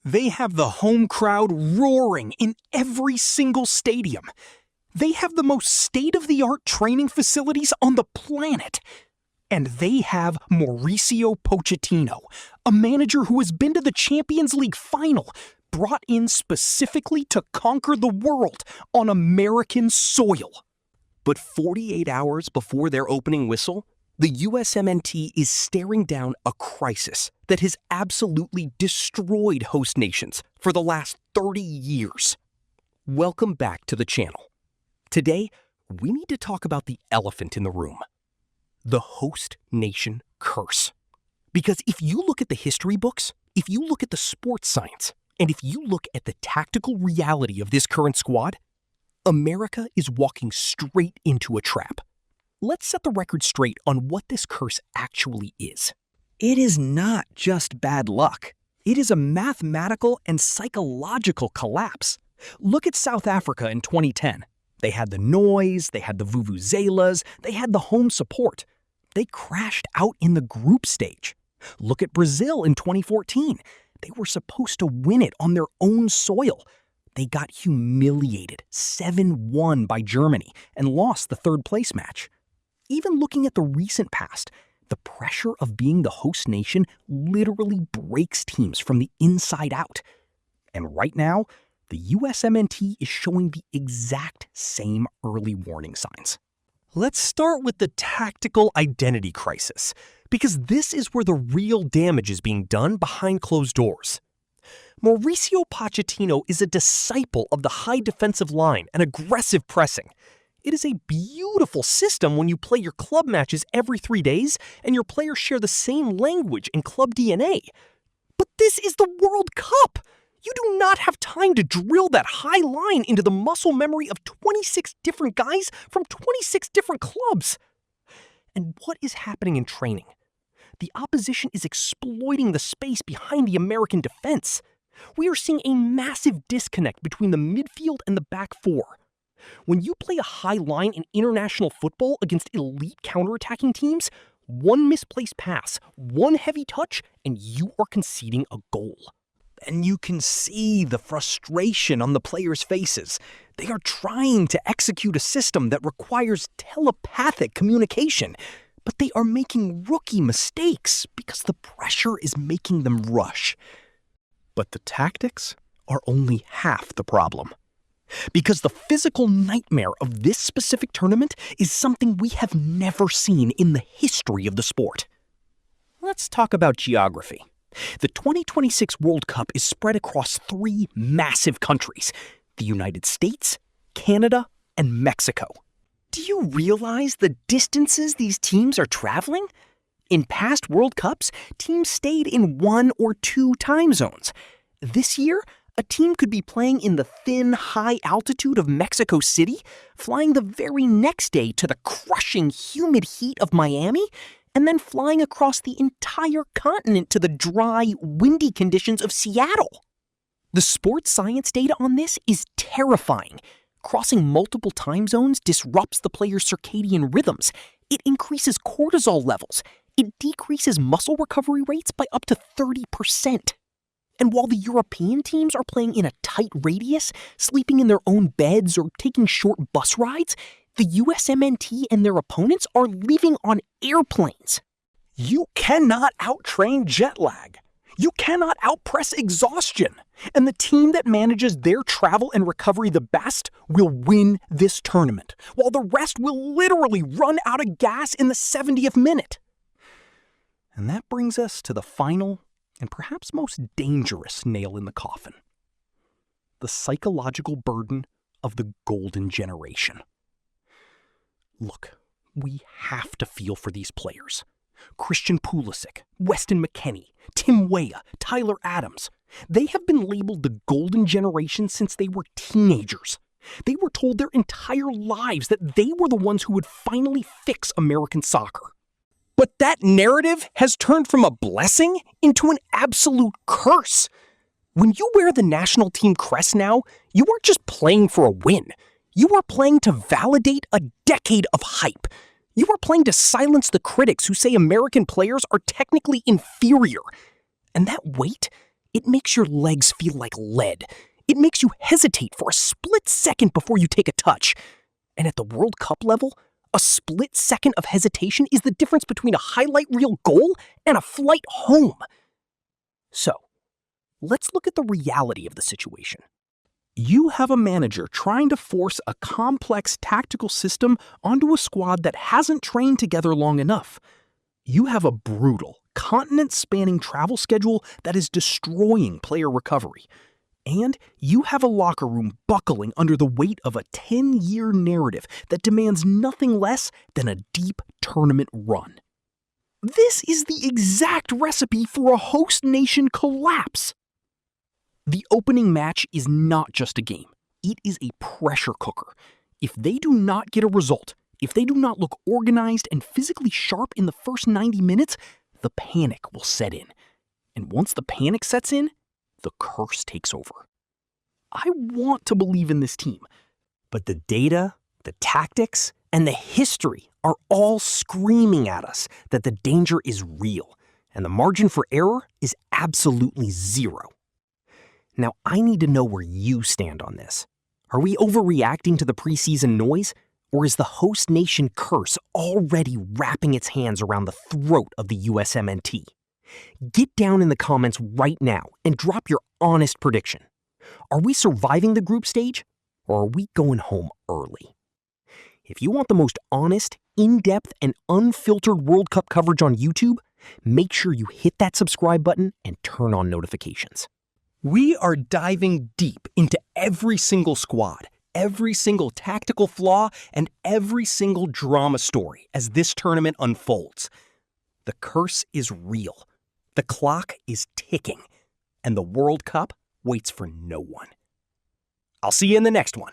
They have the home crowd roaring in every single stadium. They have the most state-of-the-art training facilities on the planet. And they have Mauricio Pochettino, a manager who has been to the Champions League final, brought in specifically to conquer the world on American soil. But 48 hours before their opening whistle, the USMNT is staring down a crisis that has absolutely destroyed host nations for the last 30 years. Welcome back to the channel. Today, we need to talk about the elephant in the room. The host nation curse. Because if you look at the history books, if you look at the sports science, and if you look at the tactical reality of this current squad, America is walking straight into a trap. Let's set the record straight on what this curse actually is. It is not just bad luck. It is a mathematical and psychological collapse. Look at South Africa in 2010. They had the noise, they had the vuvuzelas, they had the home support. They crashed out in the group stage. Look at Brazil in 2014. They were supposed to win it on their own soil. They got humiliated 7-1 by Germany and lost the third place match. Even looking at the recent past, the pressure of being the host nation literally breaks teams from the inside out. And right now, the USMNT is showing the exact same early warning signs. Let's start with the tactical identity crisis, because this is where the real damage is being done behind closed doors. Mauricio Pochettino is a disciple of the high defensive line and aggressive pressing. It is a beautiful system when you play your club matches every 3 days and your players share the same language and club DNA. But this is the World Cup! You do not have time to drill that high line into the muscle memory of 26 different guys from 26 different clubs. And what is happening in training? The opposition is exploiting the space behind the American defense. We are seeing a massive disconnect between the midfield and the back four. When you play a high line in international football against elite counterattacking teams, one misplaced pass, one heavy touch, and you are conceding a goal. And you can see the frustration on the players' faces. They are trying to execute a system that requires telepathic communication, but they are making rookie mistakes because the pressure is making them rush. But the tactics are only half the problem. Because the physical nightmare of this specific tournament is something we have never seen in the history of the sport. Let's talk about geography. The 2026 World Cup is spread across 3 massive countries: the United States, Canada, and Mexico. Do you realize the distances these teams are traveling? In past World Cups, teams stayed in 1 or 2 time zones. This year, a team could be playing in the thin, high altitude of Mexico City, flying the very next day to the crushing, humid heat of Miami, and then flying across the entire continent to the dry, windy conditions of Seattle. The sports science data on this is terrifying. Crossing multiple time zones disrupts the player's circadian rhythms. It increases cortisol levels. It decreases muscle recovery rates by up to 30%. And while the European teams are playing in a tight radius, sleeping in their own beds or taking short bus rides, the USMNT and their opponents are living on airplanes. You cannot out-train jet lag. You cannot outpress exhaustion. And the team that manages their travel and recovery the best will win this tournament, while the rest will literally run out of gas in the 70th minute. And that brings us to the final and perhaps most dangerous nail in the coffin: the psychological burden of the golden generation. Look, we have to feel for these players. Christian Pulisic, Weston McKennie, Tim Weah, Tyler Adams. They have been labeled the golden generation since they were teenagers. They were told their entire lives that they were the ones who would finally fix American soccer. But that narrative has turned from a blessing into an absolute curse. When you wear the national team crest now, you aren't just playing for a win. You are playing to validate a decade of hype. You are playing to silence the critics who say American players are technically inferior. And that weight, It makes your legs feel like lead. It makes you hesitate for a split second before you take a touch. And at the World Cup level, a split second of hesitation is the difference between a highlight reel goal and a flight home. So, let's look at the reality of the situation. You have a manager trying to force a complex tactical system onto a squad that hasn't trained together long enough. You have a brutal, continent-spanning travel schedule that is destroying player recovery. And you have a locker room buckling under the weight of a 10-year narrative that demands nothing less than a deep tournament run. This is the exact recipe for a host nation collapse. The opening match is not just a game. It is a pressure cooker. If they do not get a result, if they do not look organized and physically sharp in the first 90 minutes, the panic will set in. And once the panic sets in, the curse takes over. I want to believe in this team, but the data, the tactics, and the history are all screaming at us that the danger is real, and the margin for error is absolutely zero. Now, I need to know where you stand on this. Are we overreacting to the preseason noise, or is the host nation curse already wrapping its hands around the throat of the USMNT? Get down in the comments right now and drop your honest prediction. Are we surviving the group stage, or are we going home early? If you want the most honest, in-depth, and unfiltered World Cup coverage on YouTube, make sure you hit that subscribe button and turn on notifications. We are diving deep into every single squad, every single tactical flaw, and every single drama story as this tournament unfolds. The curse is real. The clock is ticking, and the World Cup waits for no one. I'll see you in the next one.